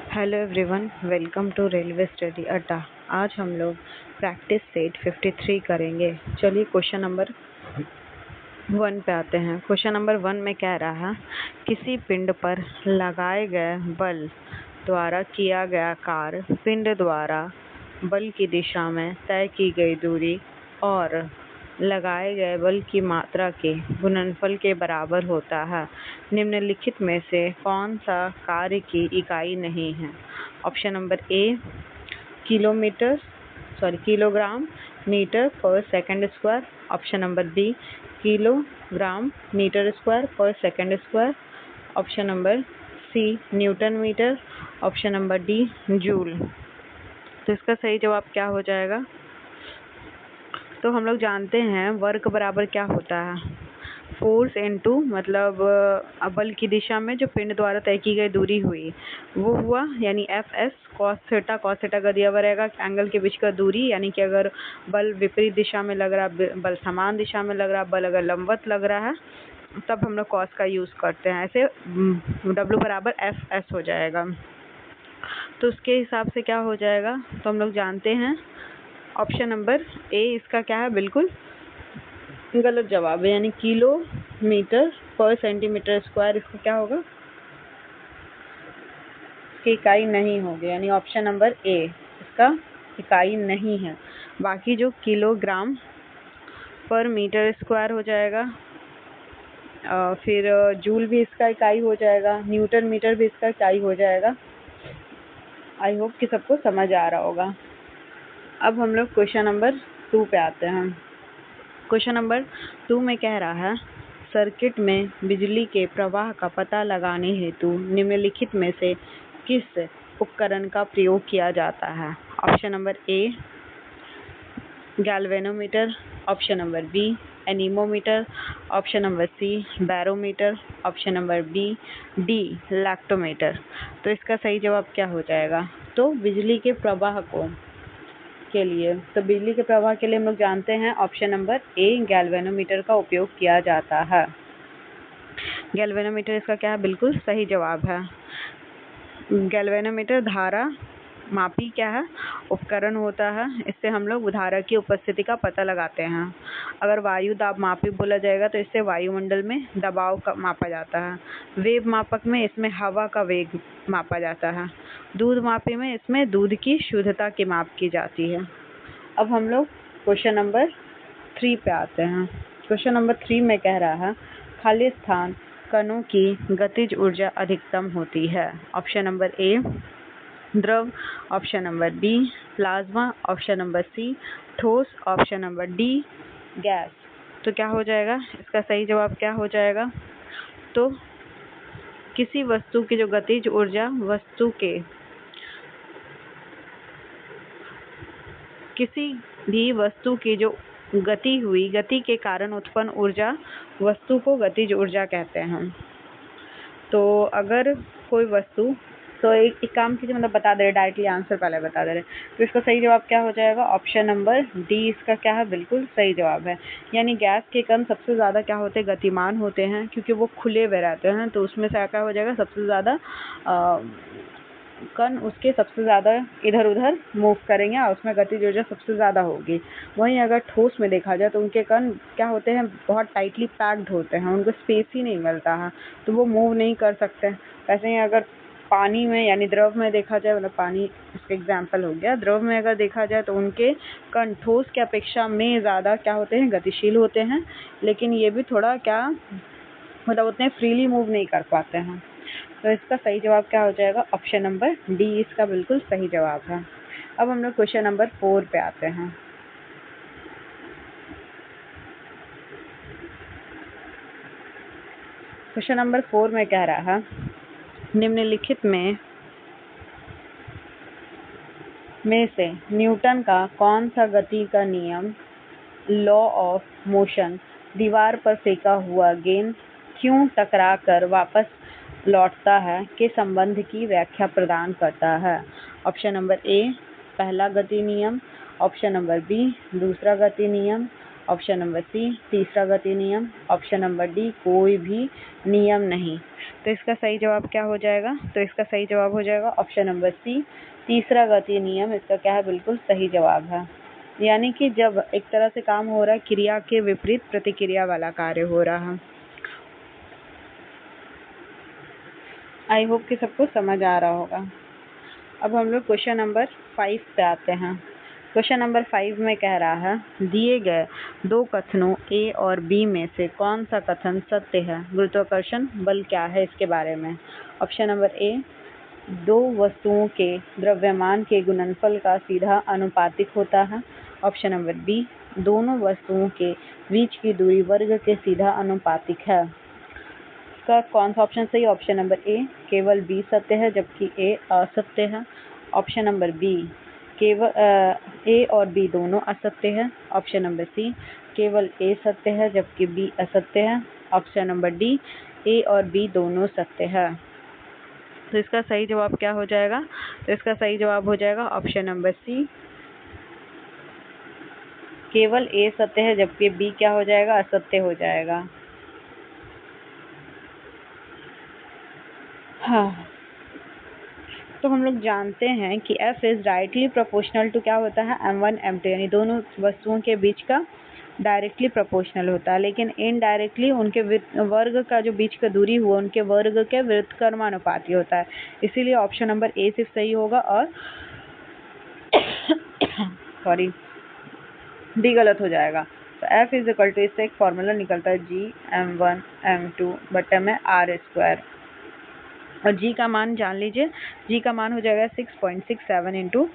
Hello everyone, welcome to railway study Adda. आज हम लोग प्रैक्टिस सेट 53 करेंगे। चलिए क्वेश्चन नंबर 1 पे आते हैं। क्वेश्चन नंबर 1 में कह रहा है, किसी पिंड पर लगाए गए बल द्वारा किया गया कार्य पिंड द्वारा बल की दिशा में तय की गई दूरी और लगाए गए बल की मात्रा के गुणनफल के बराबर होता है। निम्नलिखित में से कौन सा कार्य की इकाई नहीं है? Option number A kilogram metre per second square. Option number B kilogram metre square per second square. Option number C newton metre. Option number D joule. तो इसका सही जवाब क्या हो जाएगा? तो हम लोग जानते हैं वर्क बराबर क्या होता है, फोर्स इनटू मतलब बल की दिशा में जो पिंड द्वारा तय की गई दूरी हुई वो हुआ, यानी एफ एस कॉस थीटा का दिया हुआ रहेगा एंगल के बीच का दूरी। यानी कि अगर बल विपरीत दिशा में लग रहा, बल समान दिशा में लग रहा, बल अगर लंबवत लग रहा है तब हम लोग कॉस का यूज़ करते हैं। ऐसे W बराबर एफ एस हो जाएगा। तो उसके हिसाब से क्या हो जाएगा? तो हम लोग जानते हैं ऑप्शन नंबर ए इसका क्या है, बिल्कुल गलत जवाब है। यानी किलोमीटर पर सेंटीमीटर स्क्वायर इसका क्या होगा, इसकी इकाई नहीं होगी। यानी ऑप्शन नंबर ए इसका इकाई नहीं है। बाकी जो किलोग्राम पर मीटर स्क्वायर हो जाएगा, फिर जूल भी इसका इकाई हो जाएगा, न्यूटन मीटर भी इसका इकाई हो जाएगा। आई होप कि सबको समझ आ रहा होगा। अब हम लोग क्वेश्चन नंबर 2 पे आते हैं। क्वेश्चन नंबर 2 में कह रहा है, सर्किट में बिजली के प्रवाह का पता लगाने हेतु निम्नलिखित में से किस उपकरण का प्रयोग किया जाता है? Option number A galvanometer. Option number B anemometer. Option number C barometer. Option number D lactometer. तो इसका सही जवाब क्या हो जाएगा? तो बिजली के प्रवाह के लिए हम लोग जानते हैं ऑप्शन नंबर ए गैल्वेनोमीटर का उपयोग किया जाता है। गैल्वेनोमीटर इसका क्या है, बिल्कुल सही जवाब है। गैल्वेनोमीटर धारा मापी क्या है, उपकरण होता है। इससे हम लोग धारा की उपस्थिति का पता लगाते हैं। अगर वायु दाब मापी बोला जाएगा तो इससे वायुमंडल में दबाव का मापा जाता है। वेग मापक में इसमें हवा का वेग मापा जाता है। दूध मापी में इसमें दूध की शुद्धता की माप की जाती है। अब हम लोग क्वेश्चन नंबर 3 पे आते हैं। क्वेश्चन नंबर 3 में कह रहा है, खाली स्थान कणों की गतिज ऊर्जा अधिकतम होती है। ऑप्शन नंबर ए द्रव। Option number B plasma. Option number C ठोस। Option number D gas. तो क्या हो जाएगा? इसका सही जवाब क्या हो जाएगा? तो किसी वस्तु की जो गतिज ऊर्जा, वस्तु के किसी भी वस्तु की जो गति के कारण उत्पन्न ऊर्जा, वस्तु को गतिज ऊर्जा कहते हैं। तो अगर कोई वस्तु, तो एक काम कीजिए, मतलब बता दे रहे डायरेक्टली आंसर पहले बता दे रहे। तो इसका सही जवाब क्या हो जाएगा? ऑप्शन नंबर डी इसका क्या है, बिल्कुल सही जवाब है। यानी गैस के कण सबसे ज़्यादा क्या होते हैं, गतिमान होते हैं, क्योंकि वो खुले हुए रहते हैं। तो उसमें से क्या हो जाएगा, सबसे ज़्यादा कण उसके सबसे ज़्यादा इधर उधर मूव करेंगे और उसमें गतिज ऊर्जा सबसे ज़्यादा होगी। वहीं अगर ठोस में देखा जाए तो उनके कण क्या होते हैं, बहुत टाइटली पैक्ड होते हैं, उनको स्पेस ही नहीं मिलता है, तो वो मूव नहीं कर सकते। वैसे ही अगर पानी में यानी द्रव में देखा जाए, मतलब पानी इसका एग्जाम्पल हो गया, द्रव में अगर देखा जाए तो उनके कण ठोस की अपेक्षा में ज़्यादा क्या होते हैं, गतिशील होते हैं। लेकिन ये भी थोड़ा क्या मतलब उतने फ्रीली मूव नहीं कर पाते हैं। तो इसका सही जवाब क्या हो जाएगा? ऑप्शन नंबर डी इसका बिल्कुल सही जवाब है। अब हम लोग क्वेश्चन नंबर 4 पे आते हैं। क्वेश्चन नंबर 4 में कह रहा है, निम्नलिखित में से न्यूटन का कौन सा गति का नियम, लॉ ऑफ मोशन, दीवार पर फेंका हुआ गेंद क्यों टकरा कर वापस लौटता है के संबंध की व्याख्या प्रदान करता है? ऑप्शन नंबर ए पहला गति नियम। ऑप्शन नंबर बी दूसरा गति नियम। ऑप्शन नंबर सी तीसरा गति नियम। ऑप्शन नंबर डी कोई भी नियम नहीं। तो इसका सही जवाब क्या हो जाएगा? तो इसका सही जवाब हो जाएगा ऑप्शन नंबर सी, तीसरा गति नियम। इसका क्या है? बिल्कुल सही जवाब है। यानी कि जब एक तरह से काम हो रहा है, क्रिया के विपरीत प्रतिक्रिया वाला कार्य हो रहा है। आई होप कि सबको समझ आ रहा होगा। अब हम लोग क्वेश्चन नंबर 5 पे आते हैं। क्वेश्चन नंबर 5 में कह रहा है, दिए गए दो कथनों ए और बी में से कौन सा कथन सत्य है? गुरुत्वाकर्षण बल क्या है इसके बारे में। ऑप्शन नंबर ए, दो वस्तुओं के द्रव्यमान के गुणनफल का सीधा अनुपातिक होता है। ऑप्शन नंबर बी, दोनों वस्तुओं के बीच की दूरी वर्ग के सीधा अनुपातिक है। इसका कौन सा ऑप्शन सही? ऑप्शन नंबर ए, केवल बी सत्य है जबकि ए असत्य है। ऑप्शन नंबर बी, केवल ए और बी दोनों असत्य है। ऑप्शन नंबर सी, केवल ए सत्य है जबकि बी असत्य है। ऑप्शन नंबर डी, ए और बी दोनों सत्य है। तो इसका सही जवाब क्या हो जाएगा? तो इसका सही जवाब हो जाएगा ऑप्शन नंबर सी, केवल ए सत्य है जबकि बी क्या हो जाएगा? असत्य हो जाएगा। हाँ, तो हम लोग जानते हैं कि F is directly proportional to क्या होता है? m1 m2, यानी दोनों वस्तुओं के बीच का डायरेक्टली प्रोपोर्शनल होता है, लेकिन इनडायरेक्टली उनके वर्ग का जो बीच का दूरी हुआ उनके वर्ग के व्युत्क्रमानुपाती होता है। इसीलिए ऑप्शन नंबर ए सिर्फ सही होगा और सॉरी डी गलत हो जाएगा। तो F इज इक्वल टू, इससे एक फॉर्मूला निकलता है G m1 m2 बटे में r², और G का मान जान लीजिए। G का मान हो जाएगा 6.67 इंटू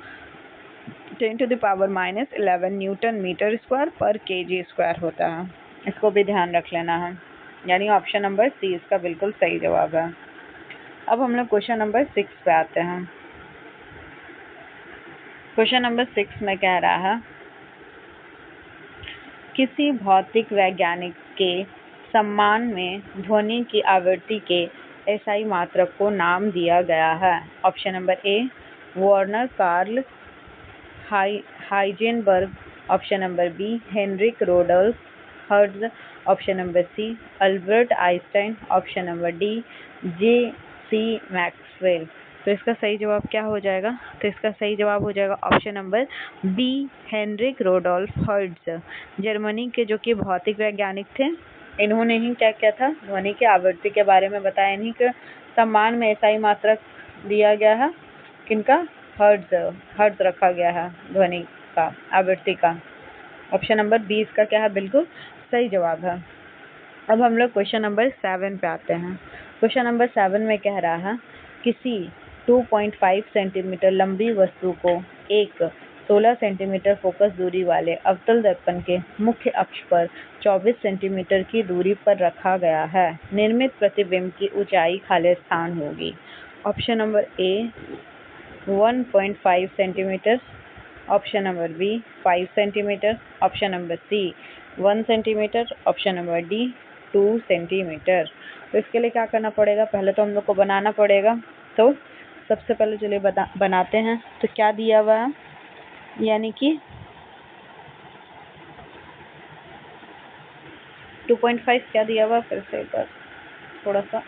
10⁻⁻11 न्यूटन मीटर स्क्वायर पर kg स्क्वायर होता है। इसको भी ध्यान रख लेना है, यानी ऑप्शन नंबर सी इसका बिल्कुल सही जवाब है। अब हम लोग क्वेश्चन नंबर 6 पे आते हैं। क्वेश्चन नंबर 6 में कह रहा है, किसी भौतिक वैज्ञानिक के सम्मान में ध्वनि की आवृत्ति के एसआई मात्रक को नाम दिया गया है। Option number A, Werner Karl Heisenberg. Option number B, Heinrich Rudolf Hertz. Option number C, Albert Einstein. Option number D, J C Maxwell. तो इसका सही जवाब क्या हो जाएगा? तो इसका सही जवाब हो जाएगा option number B, Heinrich Rudolf Hertz. Germany के जो कि भौतिक वैज्ञानिक थे, इन्होंने ही क्या किया था? ध्वनि की आवृत्ति के बारे में बताया। इन्हीं के सम्मान में एसआई मात्रक दिया गया है। किनका? हर्ट्ज रखा गया है ध्वनि का, आवृत्ति का। ऑप्शन नंबर बी इसका क्या है? बिल्कुल सही जवाब है। अब हम लोग क्वेश्चन नंबर 7 पे आते हैं। क्वेश्चन नंबर 7 में कह रहा है, किसी 2.5 सेंटीमीटर लंबी वस्तु को एक 16 सेंटीमीटर फोकस दूरी वाले अवतल दर्पण के मुख्य अक्ष पर 24 सेंटीमीटर की दूरी पर रखा गया है। निर्मित प्रतिबिंब की ऊंचाई खाली स्थान होगी। Option number A 1.5 centimetre. Option number B 5 centimetre. Option number C 1 centimetre. Option number D 2 centimetre. तो इसके लिए क्या करना पड़ेगा? पहले तो हम लोग को बनाना पड़ेगा। तो सबसे पहले चलिए बनाते हैं। तो क्या दिया हुआ है, यानी कि 2.5 क्या दिया हुआ? फिर से एक बार थोड़ा सा,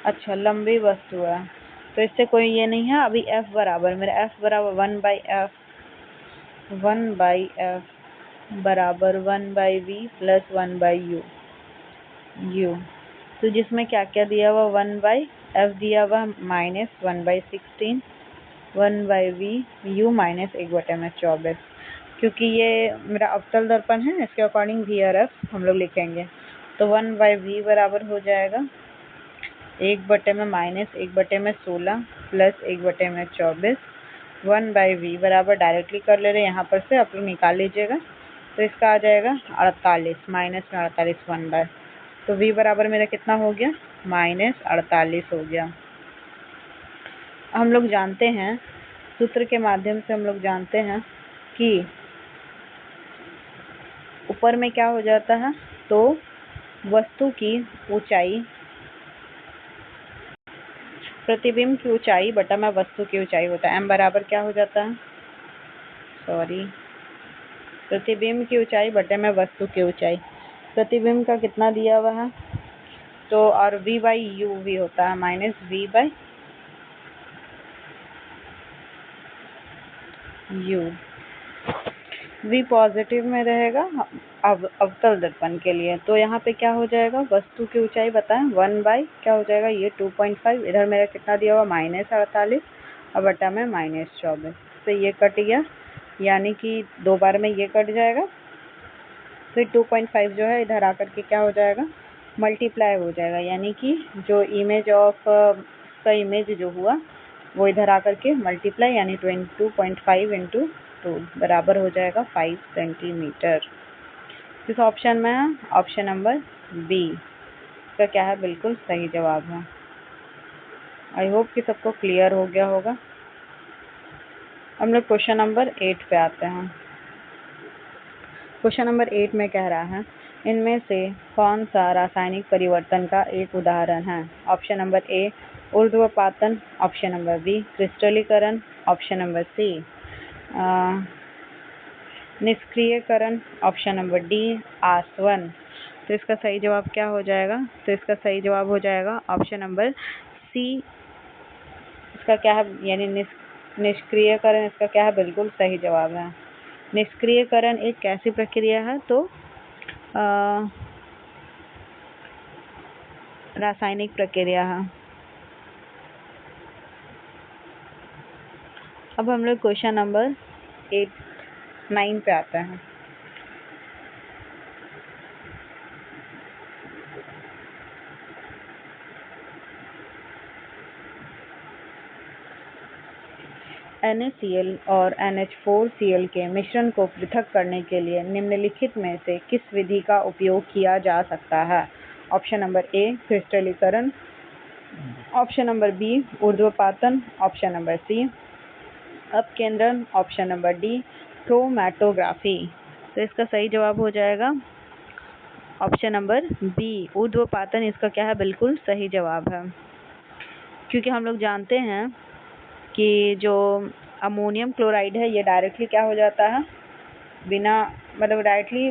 अच्छा लंबी वस्तु है, तो इससे कोई ये नहीं है। अभी F बराबर, मेरा F बराबर 1/F बराबर 1/V प्लस 1/U। तो जिसमें क्या क्या दिया हुआ? 1/F दिया हुआ माइनस 1/16, 1/V U माइनस 1/24। क्योंकि ये मेरा अवतल दर्पण है, इसके अकॉर्डिंग V और F हम लोग लिखेंगे। तो 1/V बराबर हो जाएगा 1/में माइनस 1/16 प्लस 1/24। 1/V बराबर डायरेक्टली कर ले रहे हैं, यहाँ पर से आप लोग निकाल लीजिएगा। तो इसका आ जाएगा 48, माइनस में 48 1/। तो V बराबर मेरा कितना हो गया? माइनस 48 हो गया। हम लोग जानते हैं, सूत्र के माध्यम से हम लोग जानते हैं कि ऊपर में क्या हो जाता है? तो वस्तु की ऊंचाई, प्रतिबिंब की ऊंचाई बटा में वस्तु की ऊंचाई होता है। m बराबर क्या हो जाता है? प्रतिबिंब की ऊंचाई बटे में वस्तु की ऊंचाई। प्रतिबिंब का कितना दिया हुआ है? तो और V बाई यू भी होता है minus V by you. V positive में रहेगा अवतल दर्पण के लिए, तो यहाँ पे क्या हो जाएगा, वस्तु की ऊंचाई बताएं 1 बाई क्या हो जाएगा, ये 2.5, इधर मेरा कितना दिया हुआ -48 और बटा में -24, तो ये कट गया, यानी कि 2 बार में ये कट जाएगा, फिर 2.5 जो है इधर आकर के क्या हो जाएगा, मल्टीप्लाई हो जाएगा, यानी कि जो इमेज ऑफ का इमेज जो हुआ वो इधर आकर के मल्टीप्लाई, यानी 22.5 इंटू 2 बराबर हो जाएगा 5 सेंटीमीटर। किस ऑप्शन में है, ऑप्शन नंबर बी इसका क्या है, बिल्कुल सही जवाब है। आई होप कि सबको क्लियर हो गया होगा। हम लोग क्वेश्चन नंबर 8 पे आते हैं। क्वेश्चन नंबर 8 में कह रहा है, इनमें से कौन सा रासायनिक परिवर्तन का एक उदाहरण है। ऑप्शन नंबर ए ऊर्ध्वपातन, ऑप्शन नंबर बी क्रिस्टलीकरण, ऑप्शन नंबर सी निष्क्रियकरण, ऑप्शन नंबर डी आसवन। तो इसका सही जवाब क्या हो जाएगा, तो इसका सही जवाब हो जाएगा ऑप्शन नंबर सी। इसका क्या है, यानी निष्क्रियकरण इसका क्या है, बिल्कुल सही जवाब है। निष्क्रियकरण एक कैसी प्रक्रिया है, तो रासायनिक प्रक्रिया है। अब हम लोग क्वेश्चन नंबर 9 पे आते हैं। NaCl और NH4Cl के मिश्रण को पृथक करने के लिए निम्नलिखित में से किस विधि का उपयोग किया जा सकता है। ऑप्शन नंबर ए क्रिस्टलीकरण, ऑप्शन नंबर बी ऊर्ध्वपातन, ऑप्शन नंबर सी अपकेंद्रण, ऑप्शन नंबर डी क्रोमैटोग्राफी। तो इसका सही जवाब हो जाएगा ऑप्शन नंबर बी ऊर्ध्वपातन, इसका क्या है, बिल्कुल सही जवाब है। क्योंकि हम लोग जानते हैं कि जो अमोनियम क्लोराइड है ये डायरेक्टली क्या हो जाता है, बिना मतलब डायरेक्टली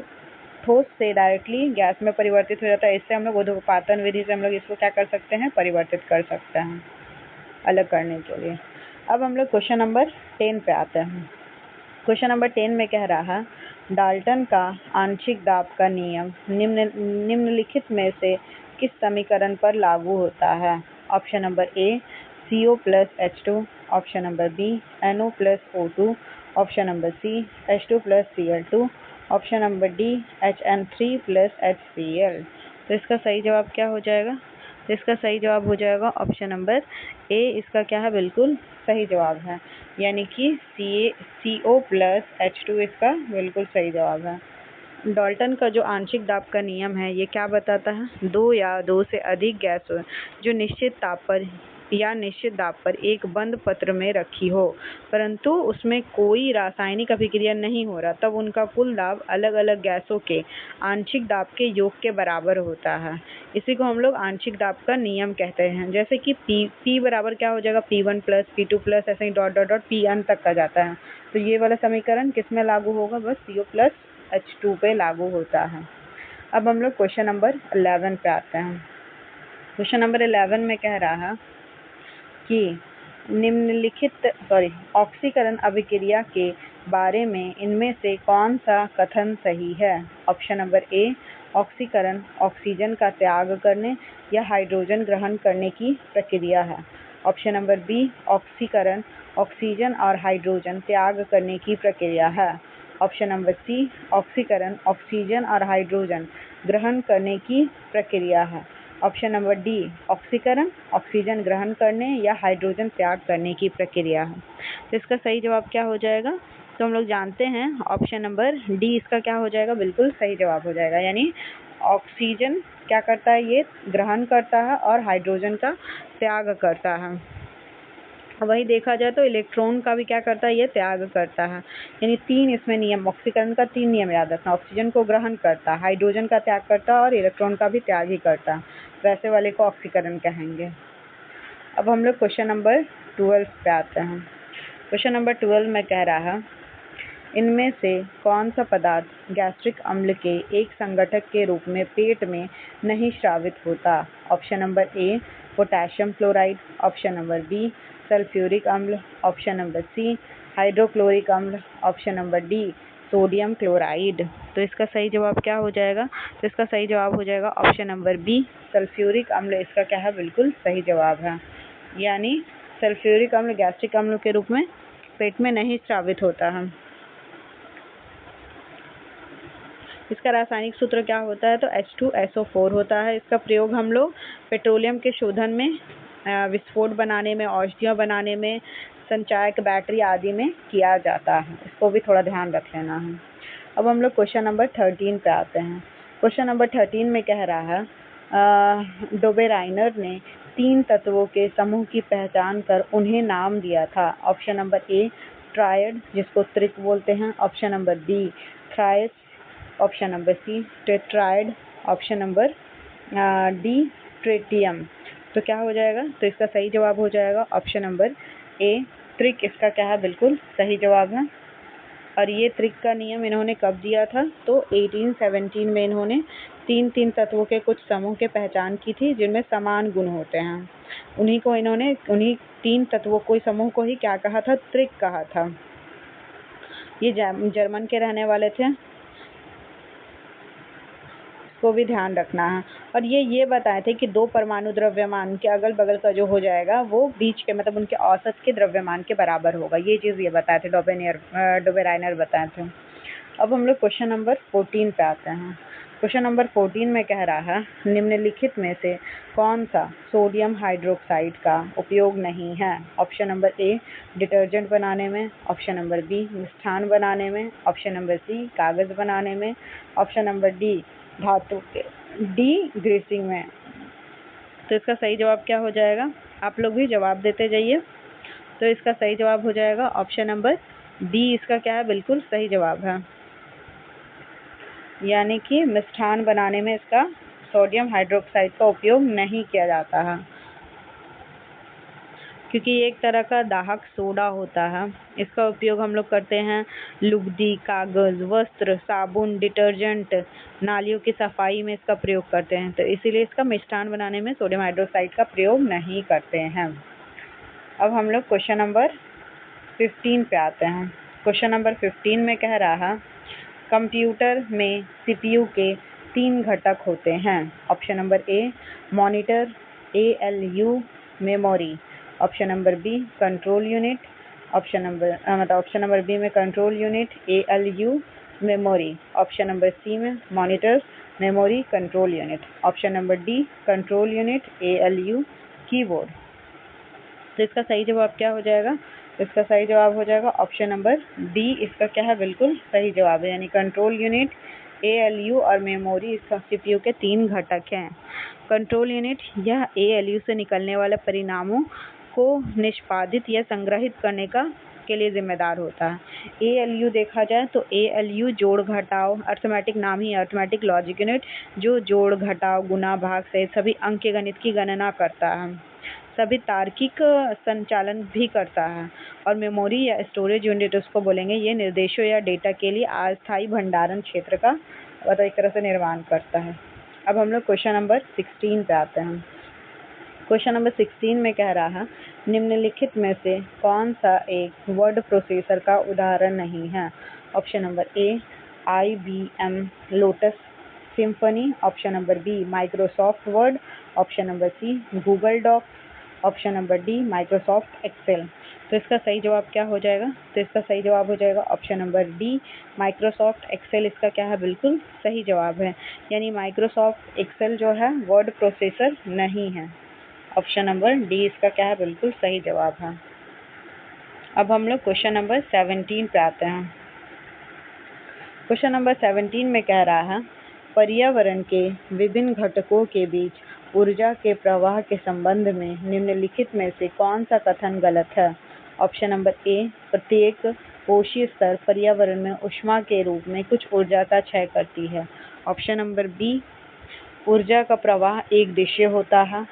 ठोस से डायरेक्टली गैस में परिवर्तित हो जाता है। इससे हम लोग ऊर्ध्वपातन विधि से हम लोग इसको क्या कर सकते हैं, परिवर्तित कर सकते हैं अलग करने के लिए। अब हम लोग क्वेश्चन नंबर 10 पे आते हैं। क्वेश्चन नंबर 10 में कह रहा है, डाल्टन का आंशिक दाब का नियम निम्नलिखित में से किस समीकरण पर लागू होता है। Option number A CO plus H2, option number B NO plus O2, option number C H2 plus Cl2, option number D HN3 plus HCl। तो इसका सही जवाब क्या हो जाएगा, तो इसका सही जवाब हो जाएगा ऑप्शन नंबर ए, इसका क्या है, बिल्कुल सही जवाब है, यानी कि CO प्लस H2 इसका बिल्कुल सही जवाब है। डाल्टन का जो आंशिक दाब का नियम है ये क्या बताता है, दो या दो से अधिक गैस जो निश्चित ताप पर या निश्चित दाब पर एक बंद पात्र में रखी हो परंतु उसमें कोई रासायनिक अभिक्रिया नहीं हो रहा, तब उनका कुल दाब अलग अलग गैसों के आंशिक दाब के योग के बराबर होता है। इसी को हम लोग आंशिक दाब का नियम कहते हैं। जैसे कि P बराबर क्या हो जाएगा, P1 प्लस P2 प्लस ऐसे ही डॉट डॉट डॉट Pn तक का जाता है। तो ये वाला समीकरण किस में लागू होगा, बस CO प्लस H2 पे लागू होता है। अब हम लोग क्वेश्चन नंबर 11 पे आते हैं। क्वेश्चन नंबर 11 में कह रहा है कि निम्नलिखित ऑक्सीकरण अभिक्रिया के बारे में इनमें से कौन सा कथन सही है। ऑप्शन नंबर ए ऑक्सीकरण ऑक्सीजन का त्याग करने या हाइड्रोजन ग्रहण करने की प्रक्रिया है। ऑप्शन नंबर बी ऑक्सीकरण ऑक्सीजन और हाइड्रोजन त्याग करने की प्रक्रिया है। ऑप्शन नंबर सी ऑक्सीकरण ऑक्सीजन और हाइड्रोजन ग्रहण करने की प्रक्रिया है। ऑप्शन नंबर डी ऑक्सीकरण ऑक्सीजन ग्रहण करने या हाइड्रोजन त्याग करने की प्रक्रिया है। तो इसका सही जवाब क्या हो जाएगा, तो हम लोग जानते हैं ऑप्शन नंबर डी इसका क्या हो जाएगा, बिल्कुल सही जवाब हो जाएगा। यानी ऑक्सीजन क्या करता है, ये ग्रहण करता है और हाइड्रोजन का त्याग करता है। वही देखा जाए तो इलेक्ट्रॉन का भी क्या करता है, ये त्याग करता है। यानी 3 इसमें नियम, ऑक्सीकरण का 3 नियम याद रखना, ऑक्सीजन को ग्रहण करता, हाइड्रोजन का त्याग करता और इलेक्ट्रॉन का भी त्याग ही करता, वैसे वाले को ऑक्सीकरण कहेंगे। अब हम लोग क्वेश्चन नंबर 12 पे आते हैं। क्वेश्चन नंबर 12 में कह रहा है इनमें से कौन सा पदार्थ गैस्ट्रिक अम्ल के एक संगठक के रूप में पेट में नहीं स्रावित होता? Option number A potassium chloride, option number B sulphuric अम्ल, ऑप्शन नंबर सी हाइड्रोक्लोरिक अम्ल, option number D sodium chloride. तो इसका सही जवाब क्या हो जाएगा? तो इसका सही जवाब हो जाएगा ऑप्शन नंबर बी सल्फ्यूरिक अम्ल। इसका क्या है? बिल्कुल सही जवाब है। यानी सल्फ्यूरिक अम्ल गैस्ट्रिक अम्ल के रूप में पेट में नहीं स्रावित होता है। इसका रासायनिक सूत्र क्या होता है? तो H2SO4 होता है। इसका प्रयोग हम लोग पेट्रोलियम के शोधन में, विस्फोट बनाने में, औषधियाँ बनाने में, संचायक बैटरी आदि में किया जाता है। इसको भी थोड़ा ध्यान रख लेना है। अब हम लोग क्वेश्चन नंबर 13 पे आते हैं। क्वेश्चन नंबर 13 में कह रहा है डोबेराइनर ने 3 तत्वों के समूह की पहचान कर उन्हें नाम दिया था। ऑप्शन नंबर ए ट्रायड, जिसको त्रिक बोलते हैं, option number B thrice, option number C tetrad, option number D tritium. तो क्या हो जाएगा? तो इसका सही जवाब हो जाएगा ऑप्शन नंबर ए त्रिक। इसका क्या है? बिल्कुल सही जवाब है। और ये त्रिक का नियम इन्होंने कब दिया था? तो 1817 में इन्होंने 3 तत्वों के कुछ समूह के पहचान की थी जिनमें समान गुण होते हैं। उन्हीं 3 तत्वों को, समूह को ही क्या कहा था? त्रिक कहा था। ये जर्मन के रहने वाले थे, को भी ध्यान रखना है। और ये बताए थे कि 2 परमाणु द्रव्यमान के अगल बगल का जो हो जाएगा वो बीच के, मतलब उनके औसत के द्रव्यमान के बराबर होगा। ये चीज़ ये बताए थे, डोबेराइनर बताए थे। अब हम लोग क्वेश्चन नंबर 14 पे आते हैं। क्वेश्चन नंबर 14 में कह रहा है निम्नलिखित में से कौन सा सोडियम हाइड्रोक्साइड का उपयोग नहीं है? ऑप्शन नंबर ए डिटर्जेंट बनाने में, ऑप्शन नंबर बी मिष्ठान बनाने में, ऑप्शन नंबर सी कागज़ बनाने में, ऑप्शन नंबर डी धातु के डी ग्रीसिंग में। तो इसका सही जवाब क्या हो जाएगा? आप लोग भी जवाब देते जाइए। तो इसका सही जवाब हो जाएगा ऑप्शन नंबर बी। इसका क्या है? बिल्कुल सही जवाब है। यानी कि मिष्ठान बनाने में इसका सोडियम हाइड्रोक्साइड का उपयोग नहीं किया जाता है, क्योंकि ये एक तरह का दाहक सोडा होता है। इसका उपयोग हम लोग करते हैं लुगदी, कागज़, वस्त्र, साबुन, डिटर्जेंट, नालियों की सफाई में इसका प्रयोग करते हैं। तो इसीलिए इसका मिष्ठान बनाने में सोडियम हाइड्रोक्साइड का प्रयोग नहीं करते हैं। अब हम लोग क्वेश्चन नंबर 15 पे आते हैं। क्वेश्चन नंबर 15 में कह रहा है कंप्यूटर में CPU के 3 घटक होते हैं। Option number A monitor, ALU memory, option number B control unit, option number B में control unit, ALU memory, option number C में monitor, memory, control unit, option number D control unit, ALU keyboard. तो इसका सही जवाब क्या हो जाएगा? इसका सही जवाब हो जाएगा ऑप्शन नंबर डी। इसका क्या है? बिल्कुल सही जवाब है। यानी कंट्रोल यूनिट, ALU और मेमोरी इसका CPU के 3 घटक हैं। कंट्रोल यूनिट यह ALU से निकलने वाले परिणामों को निष्पादित या संग्रहित करने के लिए जिम्मेदार होता है। ALU देखा जाए तो ALU जोड़ घटाव, अर्थमेटिक नाम ही अर्थमेटिक लॉजिक यूनिट, जो जोड़ घटाव गुणा भाग सहित सभी अंकगणित की गणना करता है, सभी तार्किक संचालन भी करता है। और मेमोरी या स्टोरेज यूनिट उसको बोलेंगे, ये निर्देशों या डेटा के लिए अस्थायी भंडारण क्षेत्र का एक तरह से निर्माण करता है। अब हम लोग क्वेश्चन नंबर 16 पे आते हैं। क्वेश्चन नंबर 16 में कह रहा है निम्नलिखित में से कौन सा एक वर्ड प्रोसेसर का उदाहरण नहीं है? Option number A IBM Lotus Symphony, option number B Microsoft Word, option number C Google Docs, option number D Microsoft Excel. तो इसका सही जवाब क्या हो जाएगा? तो इसका सही जवाब हो जाएगा option number D Microsoft Excel. इसका क्या है? बिल्कुल सही जवाब है। यानी माइक्रोसॉफ्ट एक्सेल जो है वर्ड प्रोसेसर नहीं है। ऑप्शन नंबर डी इसका क्या है? बिल्कुल सही जवाब है। अब हम लोग क्वेश्चन नंबर 17 पे आते हैं। क्वेश्चन नंबर 17 में कह रहा है पर्यावरण के विभिन्न घटकों के बीच ऊर्जा के प्रवाह के संबंध में निम्नलिखित में से कौन सा कथन गलत है? ऑप्शन नंबर ए प्रत्येक कोशीय स्तर पर्यावरण में ऊष्मा के रूप में कुछ ऊर्जा का क्षय करती है, ऑप्शन नंबर बी ऊर्जा का प्रवाह एक दिशीय होता है,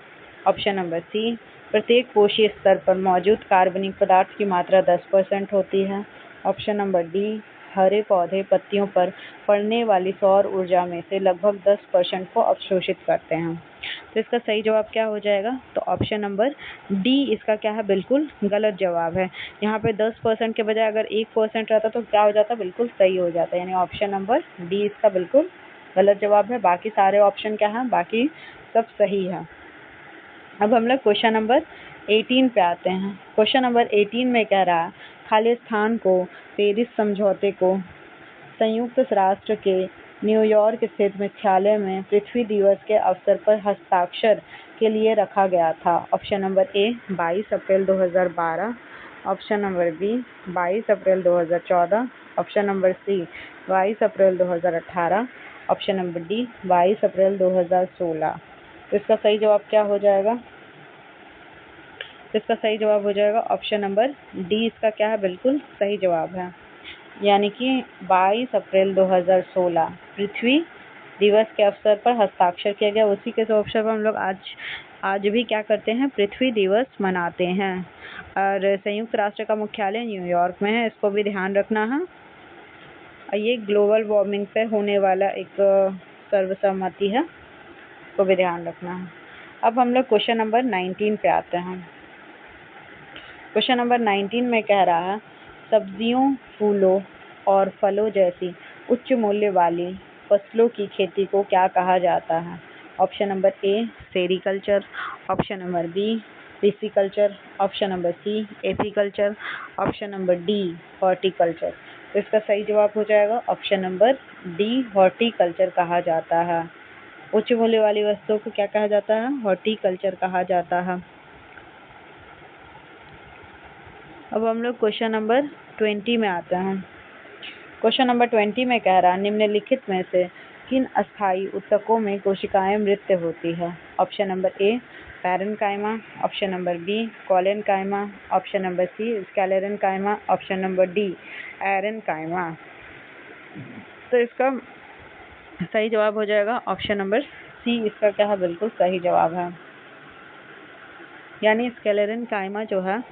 ऑप्शन नंबर सी प्रत्येक कोशीय स्तर पर मौजूद कार्बनिक पदार्थ की मात्रा 10% होती है, ऑप्शन नंबर डी हरे पौधे पत्तियों पर पड़ने वाली सौर ऊर्जा में से लगभग 10% को अवशोषित करते हैं। तो इसका सही जवाब क्या हो जाएगा? तो ऑप्शन नंबर डी इसका क्या है? बिल्कुल गलत जवाब है। यहाँ पे 10% के बजाय अगर 1% रहता तो क्या हो जाता? बिल्कुल सही हो जाता। यानी ऑप्शन नंबर डी इसका बिल्कुल गलत जवाब है। बाकी सारे ऑप्शन क्या है? बाकी सब सही है। अब हम लोग क्वेश्चन नंबर 18 पे आते हैं। क्वेश्चन नंबर 18 में कह रहा है खालिस्तान को पेरिस समझौते को संयुक्त राष्ट्र के न्यूयॉर्क स्थित मुख्यालय में पृथ्वी दिवस के अवसर पर हस्ताक्षर के लिए रखा गया था। ऑप्शन नंबर ए 22 अप्रैल 2012, ऑप्शन नंबर बी 22 अप्रैल 2014, ऑप्शन नंबर सी 22 अप्रैल 2018, ऑप्शन नंबर डी 22 अप्रैल 2016। तो इसका सही जवाब क्या हो जाएगा? तो इसका सही जवाब हो जाएगा ऑप्शन नंबर डी इसका क्या है? बिल्कुल सही जवाब है। यानी कि 22 अप्रैल 2016 पृथ्वी दिवस के अवसर पर हस्ताक्षर किया गया। उसी के अवसर पर हम लोग आज भी क्या करते हैं? पृथ्वी दिवस मनाते हैं। और संयुक्त राष्ट्र का मुख्यालय न्यूयॉर्क में है, इसको भी ध्यान रखना है। और ये ग्लोबल वार्मिंग पे होने वाला एक सर्वसम्मति है, इसको भी ध्यान रखना है। अब हम लोग क्वेश्चन नंबर 19 पे आते हैं। क्वेश्चन नंबर 19 में कह रहा है सब्जियों, फूलों और फलों जैसी उच्च मूल्य वाली फसलों की खेती को क्या कहा जाता है? Option number A sericulture, option number B pisciculture, option number C apiculture, option number D horticulture. तो इसका सही जवाब हो जाएगा ऑप्शन नंबर डी हॉर्टिकल्चर कहा जाता है। उच्च मूल्य वाली वस्तुओं को क्या कहा जाता है? हॉर्टिकल्चर कहा जाता है। अब हम लोग क्वेश्चन नंबर 20 में आते हैं। क्वेश्चन नंबर 20 में कह रहा है निम्नलिखित में से किन अस्थायी ऊतकों में कोशिकाएं मृत होती है? Option number A parenchyma, option number B collenchyma, option number C sclerenchyma, option number D aerenchyma. तो इसका सही जवाब हो जाएगा ऑप्शन नंबर सी इसका क्या है? बिल्कुल सही जवाब है। यानी स्क्लेरेन्काइमा जो है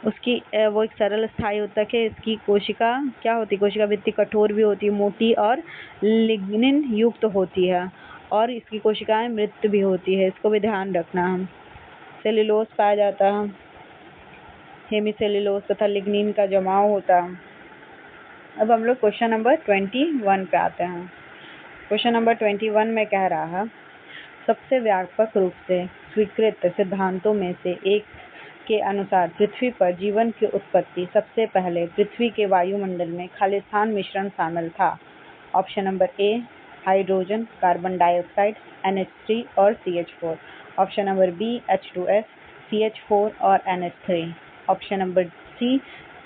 उसकी वो एक सरल स्थायी ऊतक है। इसकी कोशिका क्या होती है? कोशिका भित्ति कठोर भी होती है, मोटी और लिग्निन युक्त होती है, और इसकी कोशिकाएं मृत भी होती है, इसको भी ध्यान रखना है। सेल्यूलोज पाया जाता है, हेमीसेल्यूलोज तथा लिग्निन का जमाव होता है। अब हम लोग क्वेश्चन नंबर 21 पे आते हैं। क्वेश्चन नंबर 21 में कह रहा है सबसे व्यापक रूप से स्वीकृत सिद्धांतों में से एक के अनुसार पृथ्वी पर जीवन की उत्पत्ति सबसे पहले पृथ्वी के वायुमंडल में खालिस्तान मिश्रण शामिल था। ऑप्शन नंबर ए हाइड्रोजन, कार्बन डाइऑक्साइड, NH3 और CH4, option number B H2S, CH4 और NH3, ऑप्शन नंबर सी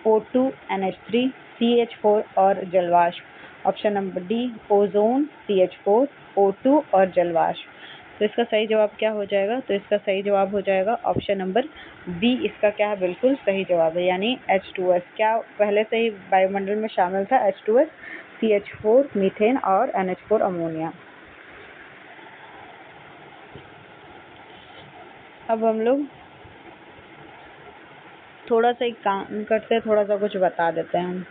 O2, NH3, CH4 और जलवाष्प, option number D ozone, CH4, O2 और जलवाष्प। तो इसका सही जवाब क्या हो जाएगा? तो इसका सही जवाब हो जाएगा ऑप्शन नंबर बी इसका क्या है? बिल्कुल सही जवाब है। यानी H2S क्या पहले से ही वायुमंडल में शामिल था? H2S, CH4 मीथेन और NH4 अमोनिया। अब हम लोग थोड़ा सा एक काम करते हैं, थोड़ा सा कुछ बता देते हैं।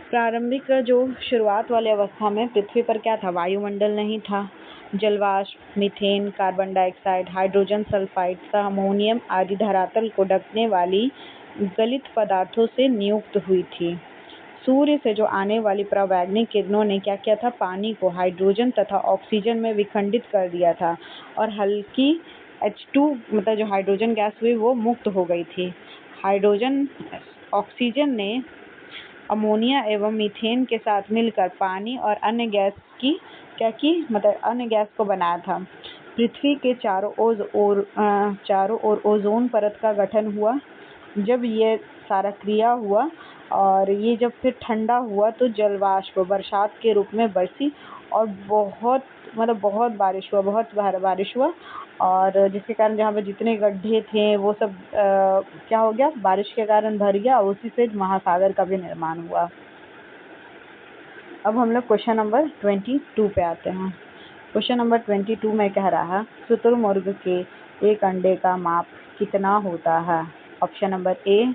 प्रारंभिक जो शुरुआत वाली अवस्था में पृथ्वी पर क्या था? वायुमंडल नहीं था। जलवाष्प, methane, carbon dioxide, hydrogen sulphide तथा अमोनियम आदि धरातल को ढकने वाली गलित पदार्थों से नियुक्त हुई थी। सूर्य से जो आने वाली परावैंगनिक किरणों ने क्या किया था? पानी को हाइड्रोजन तथा ऑक्सीजन में विखंडित कर दिया था, और हल्की H2 मतलब जो हाइड्रोजन गैस हुई वो मुक्त हो गई थी। हाइड्रोजन ऑक्सीजन ने अमोनिया एवं मीथेन के साथ मिलकर पानी और अन्य गैस की क्या की? मतलब अन्य गैस को बनाया था। पृथ्वी के चारों ओर ओजोन परत का गठन हुआ। जब ये सारा क्रिया हुआ और ये जब फिर ठंडा हुआ तो जलवाष्प बरसात के रूप में बरसी, और बहुत बारिश हुआ, और जिसके कारण जहाँ पे जितने गड्ढे थे वो सब क्या हो गया? बारिश के कारण भर गया, और उसी से महासागर का भी निर्माण हुआ। अब हम लोग क्वेश्चन नंबर 22 पे आते हैं। क्वेश्चन नंबर 22 में कह रहा है शुतुरमुर्ग के एक अंडे का माप कितना होता है? Option number A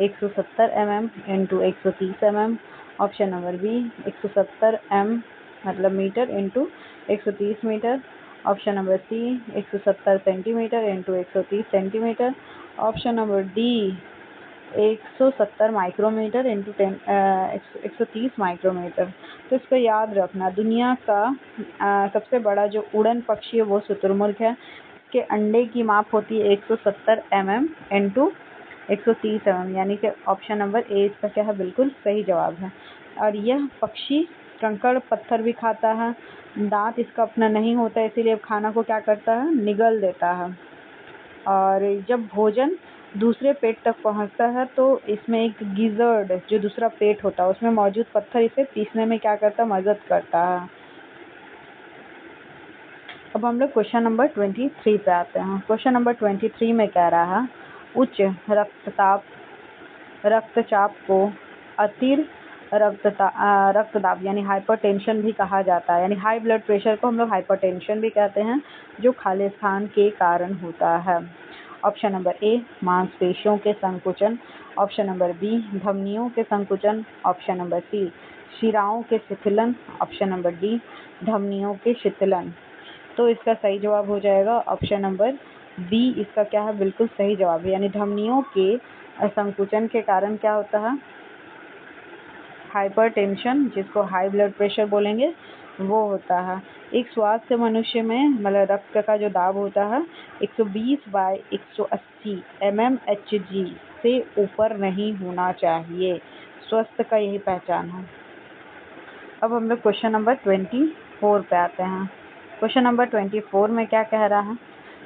170 mm into 130 mm। Option number B 170 m मतलब metre into 130 metre. Option number C 170 centimetre into 130 centimetre. Option number D 170 micrometre into 130 micrometre. तो इसको याद रखना, दुनिया का सबसे बड़ा जो उड़न पक्षी है वो शुतुरमुर्ग है। इसके अंडे की माप होती है 170 mm इंटू 130 mm, यानी कि ऑप्शन नंबर ए इसका क्या है, बिल्कुल सही जवाब है। और यह पक्षी कंकड़ पत्थर भी खाता है। दांत इसका अपना नहीं होता, इसीलिए खाना को क्या करता है, निगल देता है। और जब भोजन दूसरे पेट तक पहुंचता है तो इसमें एक गिजर्ड जो दूसरा पेट होता है उसमें मौजूद पत्थर इसे पीसने में क्या करता है, मदद करता है। अब हम लोग क्वेश्चन नंबर 23 पे आते हैं। क्वेश्चन नंबर 23 में कह रहा है उच्च रक्तचाप को अतिर रक्तदाब यानी हाइपरटेंशन भी कहा जाता है, यानी हाई ब्लड प्रेशर को हम लोग हाइपरटेंशन भी कहते हैं, जो खालिस्तान के कारण होता है। ऑप्शन नंबर ए मांसपेशियों के संकुचन। ऑप्शन नंबर बी धमनियों के संकुचन। ऑप्शन नंबर सी शिराओं के शिथिलन। ऑप्शन नंबर डी धमनियों के शिथिलन। तो इसका सही जवाब हो जाएगा ऑप्शन नंबर बी, इसका क्या है, बिल्कुल सही जवाब है। यानी धमनियों के संकुचन के कारण क्या होता है, हाइपरटेंशन, जिसको हाई ब्लड प्रेशर बोलेंगे, वो होता है। एक स्वस्थ मनुष्य में मतलब रक्त का जो दाब होता है 120/180 mmHg से ऊपर नहीं होना चाहिए। स्वस्थ का यही पहचान है। अब हम लोग क्वेश्चन नंबर 24 पे आते हैं। क्वेश्चन नंबर 24 में क्या कह रहा है,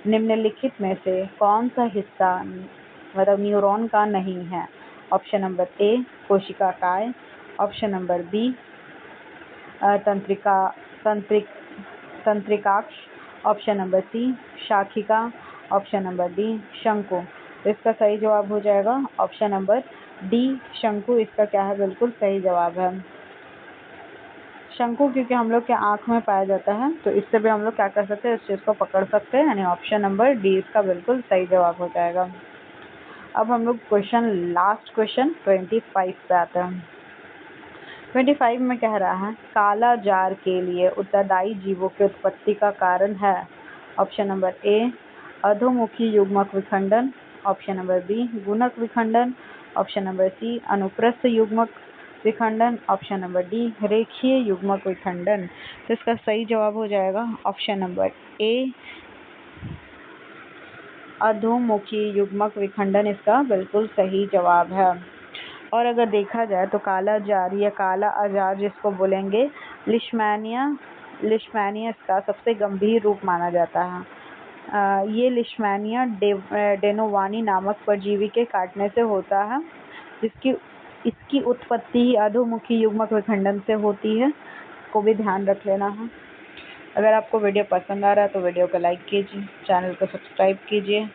निम्नलिखित में से कौन सा हिस्सा मतलब न्यूरॉन का नहीं है। ऑप्शन नंबर ए कोशिकाएं। ऑप्शन नंबर बी तंत्रिकाक्ष। ऑप्शन नंबर सी शाखिका। ऑप्शन नंबर डी शंकु। तो इसका सही जवाब हो जाएगा ऑप्शन नंबर डी शंकु, इसका क्या है, बिल्कुल सही जवाब है। शंकु क्योंकि हम लोग के आँख में पाया जाता है, तो इससे भी हम लोग क्या कर सकते हैं, इस चीज़ को पकड़ सकते हैं, यानी ऑप्शन नंबर डी इसका बिल्कुल सही जवाब हो जाएगा। अब हम लोग लास्ट क्वेश्चन 25 पे आते हैं। 25 में कह रहा है काला जार के लिए उत्तरदायी जीवों की उत्पत्ति का कारण है। ऑप्शन नंबर ए अधोमुखी युग्मक विखंडन। ऑप्शन नंबर बी गुणक विखंडन। ऑप्शन नंबर सी अनुप्रस्थ युग्मक विखंडन। ऑप्शन नंबर डी रेखीय युग्मक विखंडन। तो इसका सही जवाब हो जाएगा ऑप्शन नंबर ए अधोमुखी युग्मक विखंडन, इसका बिल्कुल सही जवाब है। और अगर देखा जाए तो काला जार या काला अजार जिसको बोलेंगे लिशमैनिया इसका सबसे गंभीर रूप माना जाता है। ये लिशमैनिया डेनोवानी नामक परजीवी के काटने से होता है, इसकी उत्पत्ति ही अधोमुखी युग्मक विखंडन से होती है, को भी ध्यान रख लेना है। अगर आपको वीडियो पसंद आ रहा है तो वीडियो को लाइक कीजिए, चैनल को सब्सक्राइब कीजिए।